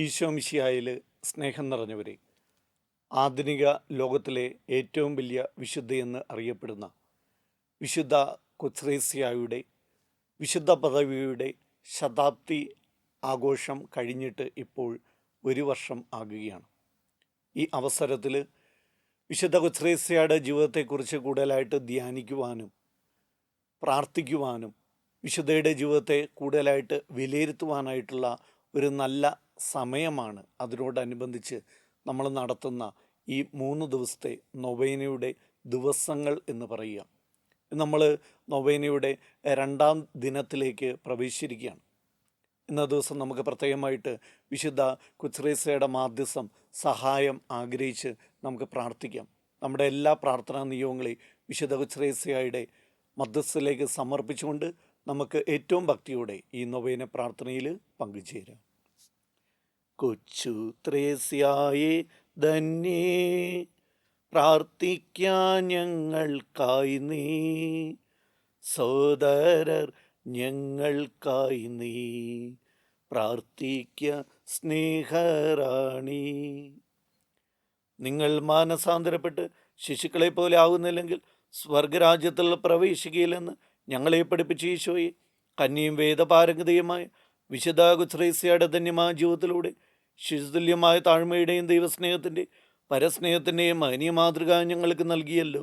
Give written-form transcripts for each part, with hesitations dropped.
ഈശോ മിശിഹായിൽ സ്നേഹം നിറഞ്ഞവരെ, ആധുനിക ലോകത്തിലെ ഏറ്റവും വലിയ വിശുദ്ധയെന്ന് അറിയപ്പെടുന്ന വിശുദ്ധ കൊച്ച്രേസ്യായുടെ വിശുദ്ധ പദവിയുടെ ശതാബ്ദി ആഘോഷം കഴിഞ്ഞിട്ട് ഇപ്പോൾ ഒരു വർഷം ആകുകയാണ്. ഈ അവസരത്തിൽ വിശുദ്ധ കൊച്ച്രേസ്യയുടെ ജീവിതത്തെക്കുറിച്ച് കൂടുതലായിട്ട് ധ്യാനിക്കുവാനും പ്രാർത്ഥിക്കുവാനും വിശുദ്ധയുടെ ജീവിതത്തെ കൂടുതലായിട്ട് വിലയിരുത്തുവാനായിട്ടുള്ള ഒരു നല്ല സമയമാണ്. അതിനോടനുബന്ധിച്ച് നമ്മൾ നടത്തുന്ന ഈ 3 ദിവസത്തെ നൊവേനയുടെ ദിവസങ്ങൾ എന്ന് പറയുക. നമ്മൾ നൊവേനയുടെ 2ാം ദിനത്തിലേക്ക് പ്രവേശിച്ചിരിക്കുകയാണ്. ഇന്ന ദിവസം നമുക്ക് പ്രത്യേകമായിട്ട് വിശുദ്ധ കൊച്ച്രേസ്യയുടെ മാധ്യസ്ഥം സഹായം ആഗ്രഹിച്ച് നമുക്ക് പ്രാർത്ഥിക്കാം. നമ്മുടെ എല്ലാ പ്രാർത്ഥനാ നിയോഗങ്ങളെയും വിശുദ്ധ കൊച്ച്രേസ്യയുടെ മധ്യസ്ഥയിലേക്ക് സമർപ്പിച്ചുകൊണ്ട് നമുക്ക് ഏറ്റവും ഭക്തിയോടെ ഈ നൊവേന പ്രാർത്ഥനയിൽ പങ്കുചേരാം. കൊച്ചു ത്രേസ്യായെ ധന്യേ, പ്രാർത്ഥിക്കാൻ ഞങ്ങൾക്കായി നീ, സോദരർ ഞങ്ങൾക്കായി നീ, പ്രാർത്ഥിക്ക സ്നേഹറാണി. നിങ്ങൾ മാനസാന്തരപ്പെട്ട് ശിശുക്കളെ പോലെ ആകുന്നില്ലെങ്കിൽ സ്വർഗരാജ്യത്തിൽ പ്രവേശിക്കുകയില്ലെന്ന് ഞങ്ങളെ പഠിപ്പിച്ച ഈശോയെ, കന്യയും വേദപാരംഗതയുമായ വിശുദ്ധ കൊച്ച്രേസ്യയുടെ ധന്യമായ ജീവിതത്തിലൂടെ ശിശുതുല്യമായ താഴ്മയുടെയും ദൈവസ്നേഹത്തിൻ്റെ പരസ്നേഹത്തിൻ്റെയും മഹനീയ മാതൃക ഞങ്ങൾക്ക് നൽകിയല്ലോ.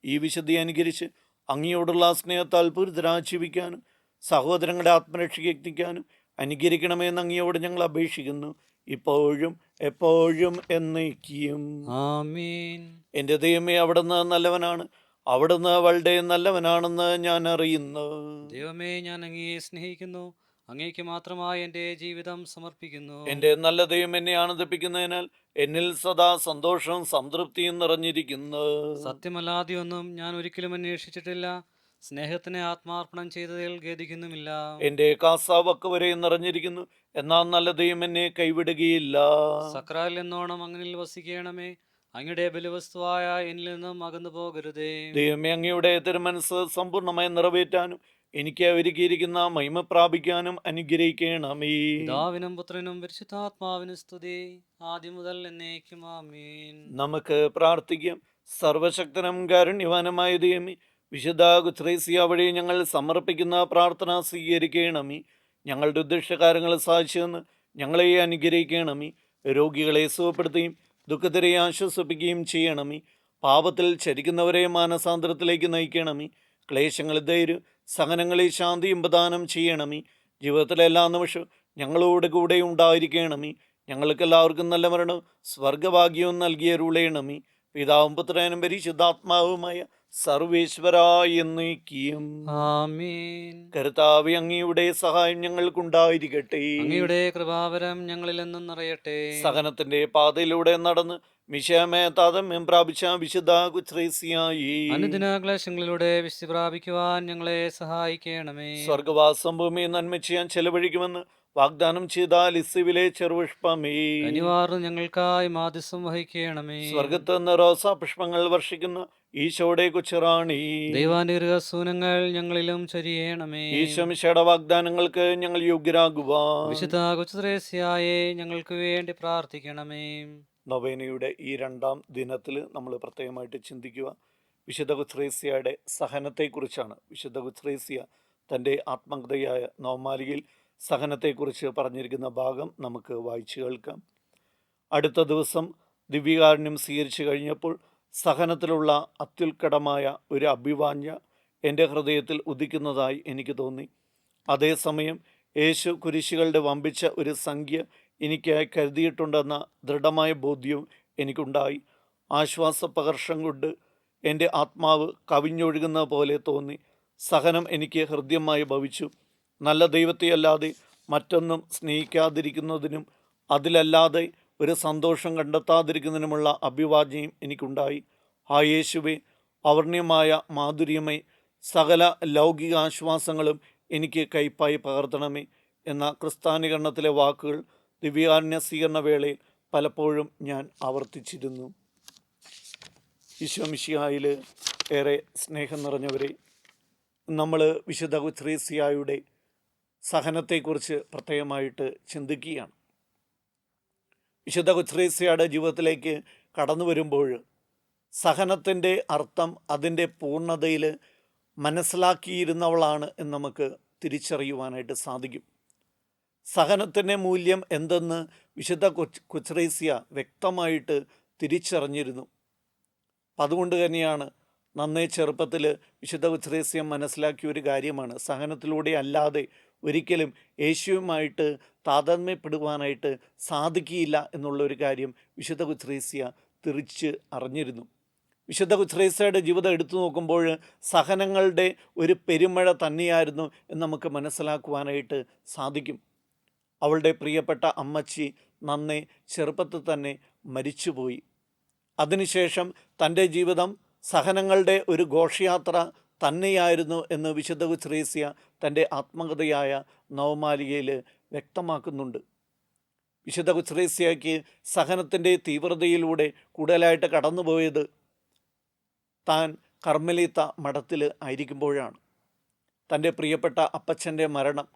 ഈ വിശുദ്ധി അനുകരിച്ച് അങ്ങയോടുള്ള സ്നേഹത്താൽ പൂരിതരാജീവിക്കാനും സഹോദരങ്ങളുടെ ആത്മരക്ഷയ്ക്ക് യത്നിക്കാനും അനുകരിക്കണമെന്ന് അങ്ങയോട് ഞങ്ങൾ അപേക്ഷിക്കുന്നു, ഇപ്പോഴും എപ്പോഴും എന്നേക്കും. ആമേൻ. എൻ്റെ ദൈവമേ, അവിടുന്ന് നല്ലവനാണ്, അവിടുന്ന് അവളുടെ നല്ലവനാണെന്ന് ഞാൻ അറിയുന്നു. ദൈവമേ, ഞാൻ അങ്ങയെ സ്നേഹിക്കുന്നു, അങ്ങേക്ക് മാത്രമായി എൻ്റെ ജീവിതം സമർപ്പിക്കുന്നു. എൻ്റെ നല്ല ദൈവം എന്നെ ആനന്ദിപ്പിക്കുന്നതിനാൽ എന്നിൽ സദാ സന്തോഷവും സംതൃപ്തിയും നിറഞ്ഞിരിക്കുന്നു. സത്യമല്ലാതെയൊന്നും ഞാൻ ഒരിക്കലും അന്വേഷിച്ചിട്ടില്ല, സ്നേഹത്തിന് ആത്മാർപ്പണം ചെയ്തതിൽ ഖേദിക്കുന്നുമില്ല. എൻ്റെ കാസാവക്ക് വരെ നിറഞ്ഞിരിക്കുന്നു, എന്നാൽ നല്ല ദൈവം എന്നെ കൈവിടുകയില്ല. സക്രാരിൽ എന്നോണം അങ്ങനിൽ വസിക്കണമേ, അങ്ങയുടെ ബലിവസ്തുവായ എന്നിൽ നിന്നും അകന്നു പോകരുതേ. ദൈവമേ, അങ്ങയുടെ തിരുമനസ് സമ്പൂർണ്ണമായി നിറവേറ്റാനും എനിക്ക് ഒരുക്കിയിരിക്കുന്ന മഹിമ പ്രാപിക്കാനും അനുഗ്രഹിക്കണമേ. പിതാവിനും പുത്രനും പരിശുദ്ധാത്മാവിനും സ്തുതി, ആദ്യം മുതൽ എന്നേക്കും ആമേൻ. നമുക്ക് പ്രാർത്ഥിക്കാം. സർവശക്തനും കാരുണ്യവാനുമായ ദൈവമേ, വിശുദ്ധ കൊച്ച്രേസ്യ വഴി ഞങ്ങൾ സമർപ്പിക്കുന്ന പ്രാർത്ഥന സ്വീകരിക്കണമേ. ഞങ്ങളുടെ ഉദ്ദേശകാര്യങ്ങൾ സാധിച്ചെന്ന് ഞങ്ങളെ അനുഗ്രഹിക്കണമേ. രോഗികളെ സുഖപ്പെടുത്തുകയും ദുഃഖത്തിരെ ആശ്വസിപ്പിക്കുകയും ചെയ്യണമേ. പാപത്തിൽ ചരിക്കുന്നവരെ മാനസാന്തരത്തിലേക്ക് നയിക്കണമേ. ക്ലേശങ്ങളിൽ ധൈര്യം, സഹനങ്ങളിൽ ശാന്തിയും പ്രദാനം ചെയ്യണമേ. ജീവിതത്തിലെ എല്ലാ നിമിഷവും ഞങ്ങളോട് കൂടെ ഉണ്ടായിരിക്കണമേ. ഞങ്ങൾക്കെല്ലാവർക്കും നല്ല മരണവും സ്വർഗഭാഗ്യവും നൽകിയരുളയണമേ. പിതാവും പുത്രനും പരിശുദ്ധാത്മാവുമായ സർവേശ്വരായ എന്നേക്കും ആമേൻ. കർത്താവേ, അങ്ങയുടെ സഹായം ഞങ്ങൾക്കുണ്ടായിരിക്കട്ടെ. അങ്ങയുടെ കൃപാവരം ഞങ്ങളിൽ നിന്നും നിറയട്ടെ. സഹനത്തിന്റെ പാതയിലൂടെ നടന്ന് മിശിഹായെ താതമ്യം പ്രാപിച്ച വിശുദ്ധ കൊച്ച്രേസ്യായി, അനുദിന ക്ലേശങ്ങളിലൂടെ വിശുദ്ധി പ്രാപിക്കുവാൻ ഞങ്ങളെ സഹായിക്കണമേ. സ്വർഗവാസം ഭൂമി നന്മ ചെയ്യാൻ ചെലവഴിക്കുമെന്ന് വാഗ്ദാനം ചെയ്ത ലിസ്സുവിലെ ചെറുപുഷ്പമേ, കനിവാർന്ന് ഞങ്ങൾക്കായി മാധ്യസ്ഥം വഹിക്കണമേ. സ്വർഗത്ത് നിന്ന് റോസാ പുഷ്പങ്ങൾ വർഷിക്കുന്ന ഈശോയുടെ കൊച്ചുറാണി, ദൈവാനുഗ്രഹസൂനങ്ങൾ ഞങ്ങളിലും ചൊരിയണമേ. ഈശോ മിശിഹായുടെ വാഗ്ദാനങ്ങൾക്ക് ഞങ്ങൾ യോഗ്യരാകുവാൻ വിശുദ്ധ കൊച്ച്രേസ്യായെ ഞങ്ങൾക്ക് വേണ്ടി പ്രാർത്ഥിക്കണമേ. നൊവേനയുടെ ഈ 2ാം ദിനത്തിൽ നമ്മൾ പ്രത്യേകമായിട്ട് ചിന്തിക്കുക വിശുദ്ധ കൊച്ച്രേസ്യയുടെ സഹനത്തെക്കുറിച്ചാണ്. വിശുദ്ധ കൊച്ച്രേസ്യ തൻ്റെ ആത്മകഥയായ നവമാലികയിൽ സഹനത്തെക്കുറിച്ച് പറഞ്ഞിരിക്കുന്ന ഭാഗം നമുക്ക് വായിച്ചു കേൾക്കാം. അടുത്ത ദിവസം ദിവ്യകാരുണ്യം സ്വീകരിച്ചു കഴിഞ്ഞപ്പോൾ സഹനത്തിലുള്ള അത്യുൽക്കടമായ ഒരു അഭിവാഞ്ഛ എൻ്റെ ഹൃദയത്തിൽ ഉദിക്കുന്നതായി എനിക്ക് തോന്നി. അതേസമയം യേശു കുരിശുകളുടെ വമ്പിച്ച ഒരു സംഖ്യ എനിക്കായി കരുതിയിട്ടുണ്ടെന്ന ദൃഢമായ ബോധ്യവും എനിക്കുണ്ടായി. ആശ്വാസപകർഷം കൊണ്ട് എൻ്റെ ആത്മാവ് കവിഞ്ഞൊഴുകുന്ന പോലെ തോന്നി. സഹനം എനിക്ക് ഹൃദ്യമായി ഭവിച്ചു. നല്ല ദൈവത്തെ അല്ലാതെ മറ്റൊന്നും സ്നേഹിക്കാതിരിക്കുന്നതിനും അതിലല്ലാതെ ഒരു സന്തോഷം കണ്ടെത്താതിരിക്കുന്നതിനുമുള്ള അഭിവാജ്ഞയും എനിക്കുണ്ടായി. ആ യേശുവേ, അവർണ്യമായ മാധുര്യമേ, സകല ലൗകിക ആശ്വാസങ്ങളും എനിക്ക് കൈപ്പായി പകർത്തണമേ എന്ന ക്രിസ്ത്യാനികരണത്തിലെ വാക്കുകൾ ദിവ്യകാരുണ്യ സ്വീകരണ വേളയിൽ പലപ്പോഴും ഞാൻ ആവർത്തിച്ചിരുന്നു. ഈശോ മിശിഹായിൽ ഏറെ സ്നേഹം നിറഞ്ഞവരെ, നമ്മൾ വിശുദ്ധ കൊച്ച്രേസ്യായുടെ സഹനത്തെക്കുറിച്ച് പ്രത്യേകമായിട്ട് ചിന്തിക്കുകയാണ്. വിശുദ്ധ കുച്ച്രേസ്യയുടെ ജീവിതത്തിലേക്ക് കടന്നു വരുമ്പോൾ സഹനത്തിൻ്റെ അർത്ഥം അതിൻ്റെ പൂർണ്ണതയിൽ മനസ്സിലാക്കിയിരുന്നവളാണ് എന്ന് നമുക്ക് തിരിച്ചറിയുവാനായിട്ട് സാധിക്കും. സഹനത്തിൻ്റെ മൂല്യം എന്തെന്ന് വിശുദ്ധ കുച്ച്രേസ്യ വ്യക്തമായിട്ട് തിരിച്ചറിഞ്ഞിരുന്നു. അപ്പം അതുകൊണ്ട് തന്നെയാണ് നന്നേ ചെറുപ്പത്തിൽ വിശുദ്ധ കുച്ച്രേസ്യ മനസ്സിലാക്കിയ ഒരു കാര്യമാണ്, സഹനത്തിലൂടെ അല്ലാതെ ഒരിക്കലും യേശുവുമായിട്ട് താതാത്മ്യപ്പെടുവാനായിട്ട് സാധിക്കില്ല എന്നുള്ളൊരു കാര്യം വിശുദ്ധ കുച്ച്രേസ്യ തിരിച്ച് അറിഞ്ഞിരുന്നു. വിശുദ്ധ കുച്ച്രേസ്യയുടെ ജീവിതം എടുത്തു നോക്കുമ്പോൾ സഹനങ്ങളുടെ ഒരു പെരുമഴ തന്നെയായിരുന്നു എന്ന് നമുക്ക് മനസ്സിലാക്കുവാനായിട്ട് സാധിക്കും. അവളുടെ പ്രിയപ്പെട്ട അമ്മച്ചി നന്നേ ചെറുപ്പത്തിൽ തന്നെ മരിച്ചുപോയി. അതിനുശേഷം തൻ്റെ ജീവിതം സഹനങ്ങളുടെ ഒരു ഘോഷയാത്ര തന്നെയായിരുന്നു എന്ന് വിശുദ്ധ കുച്ച്രേസ്യ തൻ്റെ ആത്മകഥയായ നവമാലികയിൽ വ്യക്തമാക്കുന്നുണ്ട്. വിശുദ്ധ കുച്ച്രേസ്യയ്ക്ക് സഹനത്തിൻ്റെ തീവ്രതയിലൂടെ കൂടുതലായിട്ട് കടന്നുപോയത് താൻ കർമ്മലീത്ത മഠത്തിൽ ആയിരിക്കുമ്പോഴാണ്. തൻ്റെ പ്രിയപ്പെട്ട അപ്പച്ചൻ്റെ മരണം,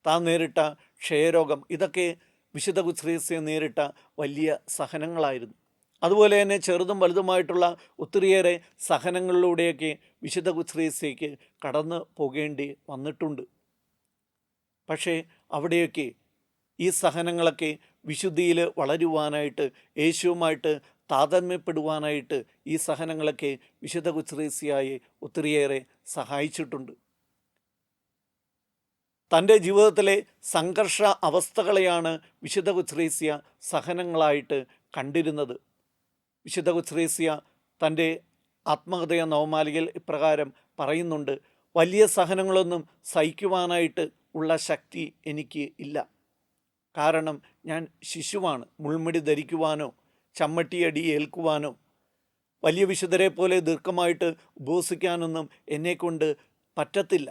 താൻ നേരിട്ട ക്ഷയരോഗം, ഇതൊക്കെ വിശുദ്ധ കുച്ച്രേസ്യ നേരിട്ട വലിയ സഹനങ്ങളായിരുന്നു. അതുപോലെ തന്നെ ചെറുതും വലുതുമായിട്ടുള്ള ഒത്തിരിയേറെ സഹനങ്ങളിലൂടെയൊക്കെ വിശുദ്ധ കുച്ച്രേസ്യയ്ക്ക് കടന്നു പോകേണ്ടി വന്നിട്ടുണ്ട്. പക്ഷേ അവിടെയൊക്കെ ഈ സഹനങ്ങളൊക്കെ വിശുദ്ധിയിൽ വളരുവാനായിട്ട്, യേശുവുമായിട്ട് താതാത്മ്യപ്പെടുവാനായിട്ട് ഈ സഹനങ്ങളൊക്കെ വിശുദ്ധ കുച്ച്രേസ്യയെ ഒത്തിരിയേറെ സഹായിച്ചിട്ടുണ്ട്. തൻ്റെ ജീവിതത്തിലെ സംഘർഷ അവസ്ഥകളെയാണ് വിശുദ്ധ കുച്ച്രേസ്യ സഹനങ്ങളായിട്ട് കണ്ടിരുന്നത്. വിശുദ്ധ കുച്ച്രേസ്യ തൻ്റെ ആത്മകഥയ നവമാലികയിൽ ഇപ്രകാരം പറയുന്നുണ്ട്: വലിയ സഹനങ്ങളൊന്നും സഹിക്കുവാനായിട്ട് ഉള്ള ശക്തി എനിക്ക് ഇല്ല. കാരണം ഞാൻ ശിശുവാണ്. മുൾമുടി ധരിക്കുവാനോ ചമ്മട്ടിയടി ഏൽക്കുവാനോ വലിയ വിശുദ്ധരെ പോലെ ദീർഘമായിട്ട് ഉപവസിക്കാനൊന്നും എന്നെക്കൊണ്ട് പറ്റത്തില്ല.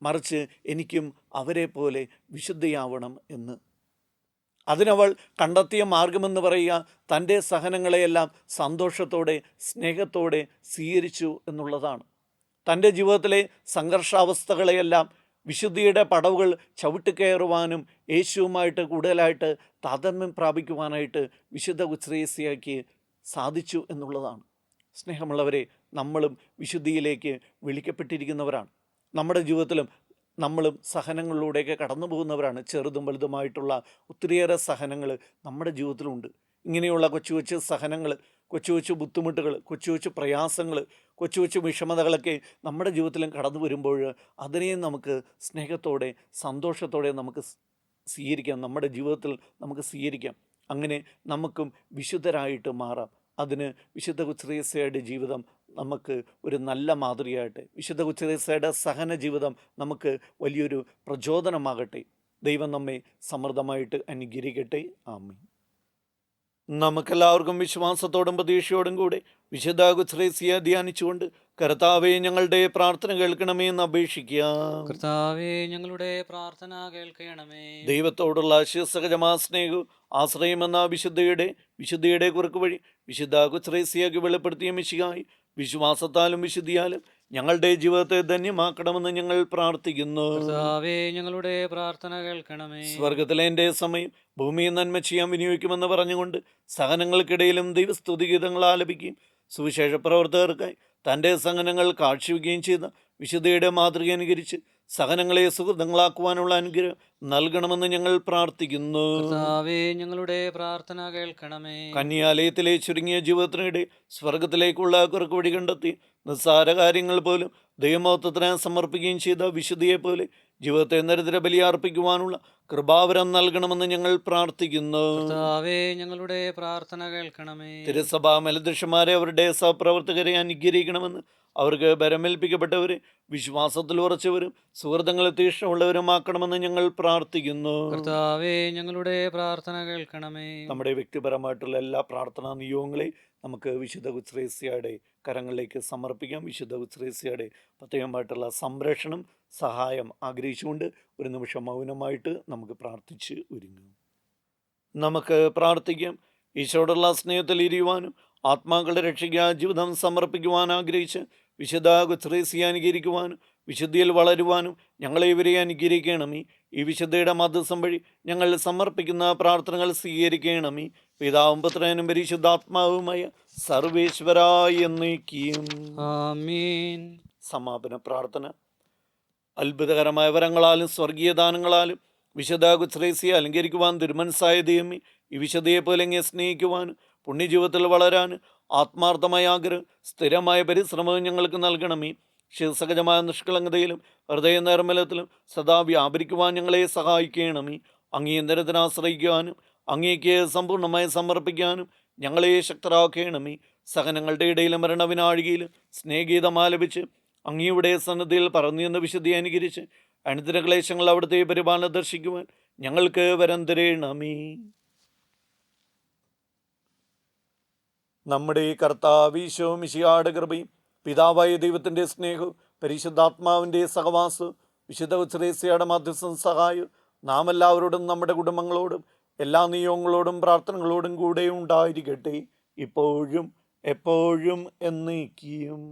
മറിച്ച് എനിക്കും അവരെ പോലെ വിശുദ്ധയാവണം എന്ന്. അതിനവൾ കണ്ടെത്തിയ മാർഗമെന്ന് പറയുക തൻ്റെ സഹനങ്ങളെയെല്ലാം സന്തോഷത്തോടെ സ്നേഹത്തോടെ സ്വീകരിച്ചു എന്നുള്ളതാണ്. തൻ്റെ ജീവിതത്തിലെ സംഘർഷാവസ്ഥകളെയെല്ലാം വിശുദ്ധിയുടെ പടവുകൾ ചവിട്ടിക്കയറുവാനും യേശുവുമായിട്ട് കൂടുതലായിട്ട് താതാത്മ്യം പ്രാപിക്കുവാനായിട്ട് വിശുദ്ധ കുച്ച്രേസ്യയ്ക്ക് സാധിച്ചു എന്നുള്ളതാണ്. സ്നേഹമുള്ളവരെ, നമ്മളും വിശുദ്ധിയിലേക്ക് വിളിക്കപ്പെട്ടിരിക്കുന്നവരാണ്. നമ്മുടെ ജീവിതത്തിലും നമ്മളും സഹനങ്ങളിലൂടെയൊക്കെ കടന്നു പോകുന്നവരാണ്. ചെറുതും വലുതുമായിട്ടുള്ള ഒത്തിരിയേറെ സഹനങ്ങൾ നമ്മുടെ ജീവിതത്തിലുണ്ട്. ഇങ്ങനെയുള്ള കൊച്ചു കൊച്ചു സഹനങ്ങൾ, കൊച്ചു കൊച്ചു ബുദ്ധിമുട്ടുകൾ, കൊച്ചു കൊച്ചു പ്രയാസങ്ങൾ, കൊച്ചു കൊച്ചു വിഷമതകളൊക്കെ നമ്മുടെ ജീവിതത്തിലും കടന്നു വരുമ്പോൾ അതിനെയും നമുക്ക് സ്നേഹത്തോടെ സന്തോഷത്തോടെ നമുക്ക് സ്വീകരിക്കാം. നമ്മുടെ ജീവിതത്തിൽ നമുക്ക് സ്വീകരിക്കാം. അങ്ങനെ നമുക്കും വിശുദ്ധരായിട്ട് മാറാം. അതിന് വിശുദ്ധ കുച്ച്രേസ്യയുടെ ജീവിതം നമുക്ക് ഒരു നല്ല മാതൃകയാകട്ടെ. വിശുദ്ധ കുച്ച്രേസ്യയുടെ സഹന ജീവിതം നമുക്ക് വലിയൊരു പ്രചോദനമാകട്ടെ. ദൈവം നമ്മെ സമൃദ്ധമായിട്ട് അനുഗ്രഹിക്കട്ടെ. ആമേൻ. നമുക്കെല്ലാവർക്കും വിശ്വാസത്തോടും പ്രതീക്ഷയോടും കൂടെ വിശുദ്ധ കുച്ച്രേസ്യയെ ധ്യാനിച്ചുകൊണ്ട് കർത്താവേ ഞങ്ങളുടെ പ്രാർത്ഥന കേൾക്കണമേ എന്ന് അപേക്ഷിക്കാം. കർത്താവേ, ഞങ്ങളുടെ പ്രാർത്ഥന കേൾക്കണമേ. ദൈവത്തോടുള്ള ആശ്വാസകരമായ സ്നേഹവും ആശ്രയമെന്ന വിശുദ്ധിയുടെ കുറുക്ക് വഴി വിശുദ്ധ കുച്ച്രേസ്യയ്ക്ക് വെളിപ്പെടുത്തിയ മിശിഹായി വിശ്വാസത്താലും വിശുദ്ധിയാലും ഞങ്ങളുടെ ജീവിതത്തെ ധന്യമാക്കണമെന്ന് ഞങ്ങൾ പ്രാർത്ഥിക്കുന്നു. കർത്താവേ, ഞങ്ങളുടെ പ്രാർത്ഥന കേൾക്കണമേ. സ്വർഗത്തിലെ എൻ്റെ സമയം ഭൂമിയിൽ നന്മ ചെയ്യാൻ വിനിയോഗിക്കുമെന്ന് പറഞ്ഞുകൊണ്ട് സഹനങ്ങൾക്കിടയിലും ദൈവസ്തുതിഗീതങ്ങൾ ആലപിക്കുകയും സുവിശേഷ പ്രവർത്തകർക്കായി തൻ്റെ സഹനങ്ങൾ കാഴ്ചവെക്കുകയും ചെയ്ത വിശുദ്ധയുടെ മാതൃക അനുകരിച്ച് സഹനങ്ങളെ സുഹൃതങ്ങളാക്കുവാനുള്ള അനുഗ്രഹം നൽകണമെന്ന് ഞങ്ങൾ പ്രാർത്ഥിക്കുന്നു. കർത്താവേ, ഞങ്ങളുടെ പ്രാർത്ഥന കേൾക്കണമേ. കന്യാലയത്തിലെ ചുരുങ്ങിയ ജീവിതത്തിനിടെ സ്വർഗത്തിലേക്കുള്ള കുറുക്ക് വഴി കണ്ടെത്തി നിസ്സാര കാര്യങ്ങൾ പോലും ദൈവമഹത്വത്തിന് സമർപ്പിക്കുകയും ചെയ്ത വിശുദ്ധിയെ പോലെ ജീവിതത്തെ നിരന്തര ബലിയർപ്പിക്കുവാനുള്ള കൃപാവരം നൽകണമെന്ന് ഞങ്ങൾ പ്രാർത്ഥിക്കുന്നു. കർത്താവേ, ഞങ്ങളുടെ പ്രാർത്ഥന കേൾക്കണമേ. തിരുസഭാ മേലധ്യക്ഷന്മാരെ അവരുടെ സഹപ്രവർത്തകരെ അനുഗ്രഹിക്കണമെന്ന്, അവർക്ക് ബരമേൽപ്പിക്കപ്പെട്ടവരെ വിശ്വാസത്തിൽ ഉറച്ചവരും സുഹൃത്തുക്കളെ തീക്ഷ്ണമുള്ളവരുമാക്കണമെന്ന് ഞങ്ങൾ പ്രാർത്ഥിക്കുന്നു. കർത്താവേ, ഞങ്ങളുടെ പ്രാർത്ഥന കേൾക്കണമേ. നമ്മുടെ വ്യക്തിപരമായിട്ടുള്ള എല്ലാ പ്രാർത്ഥനാ നിയോഗങ്ങളെയും നമുക്ക് വിശുദ്ധ കുച്ച്രേസ്യയുടെ കരങ്ങളിലേക്ക് സമർപ്പിക്കാം. വിശുദ്ധ കുച്ച്രേസ്യയുടെ പ്രത്യേകമായിട്ടുള്ള സംരക്ഷണം, സഹായം ആഗ്രഹിച്ചുകൊണ്ട് ഒരു നിമിഷം മൗനമായിട്ട് നമുക്ക് പ്രാർത്ഥിച്ച് ഒരുങ്ങാം. നമുക്ക് പ്രാർത്ഥിക്കാം. ഈശോയോടുള്ള സ്നേഹത്തിൽ ഇരിക്കുവാനും ആത്മാക്കളുടെ രക്ഷയ്ക്ക് ജീവിതം സമർപ്പിക്കുവാൻ ആഗ്രഹിച്ച് വിശുദ്ധ ഗുസ്രീസിയെ അനുകരിക്കുവാനും വിശുദ്ധിയിൽ വളരുവാനും ഞങ്ങളെ ഇവരെ അനുഗ്രഹിക്കണമേ. ഈ വിശുദ്ധയുടെ മധ്യസ്ഥം വഴി ഞങ്ങൾ സമർപ്പിക്കുന്ന പ്രാർത്ഥനകൾ സ്വീകരിക്കണമേ. പിതാവും പുത്രനും പരിശുദ്ധാത്മാവുമായ സർവേശ്വരായ എന്നേക്കും. ആമീൻ. സമാപന പ്രാർത്ഥന. അത്ഭുതകരമായ വരങ്ങളാലും സ്വർഗീയ ദാനങ്ങളാലും വിശുദ്ധ ഗുസ്രീസിയെ അലങ്കരിക്കുവാൻ തിരുമനസ്സായ ദൈവമേ, ഈ വിശുദ്ധയെ പോലെ അങ്ങേ സ്നേഹിക്കുവാനും പുണ്യജീവിതത്തിൽ വളരാനും ആത്മാർത്ഥമായ ആഗ്രഹം സ്ഥിരമായ പരിശ്രമവും ഞങ്ങൾക്ക് നൽകണമേ. ശിവസഹജമായ നിഷ്കളങ്കതയിലും ഹൃദയ നിർമ്മലത്തിലും സദാ വ്യാപരിക്കുവാൻ ഞങ്ങളെ സഹായിക്കണമേ. അങ്ങേ നിരന്തരം ആശ്രയിക്കുവാനും അങ്ങേക്ക് സമ്പൂർണ്ണമായി സമർപ്പിക്കാനും ഞങ്ങളെ ശക്തരാക്കണമേ. സഹനങ്ങളുടെ ഇടയിലും മരണവിനാഴികയിലും സ്നേഹഗീതം ആലപിച്ച് അങ്ങയുടെ സന്നദ്ധിയിൽ പറന്നിരുന്ന വിശുദ്ധി അനുകരിച്ച് അണിതരക്ലേശങ്ങൾ അവിടുത്തെ പരിപാലനം ദർശിക്കുവാൻ ഞങ്ങൾക്ക് വരം തരണമേ. നമ്മുടെ കർത്താവ് ഈശോ മിശിഹായുടെ കൃപയും പിതാവായ ദൈവത്തിൻ്റെ സ്നേഹവും പരിശുദ്ധാത്മാവിൻ്റെ സഹവാസവും വിശുദ്ധ ഗുസ്രീസിയുടെ മധ്യസ്ഥം സഹായവും നാം എല്ലാവരോടും നമ്മുടെ കുടുംബങ്ങളോടും എല്ലാ നിയോഗങ്ങളോടും പ്രാർത്ഥനകളോടും കൂടെ ഉണ്ടായിരിക്കട്ടെ, ഇപ്പോഴും എപ്പോഴും എന്നേക്കും.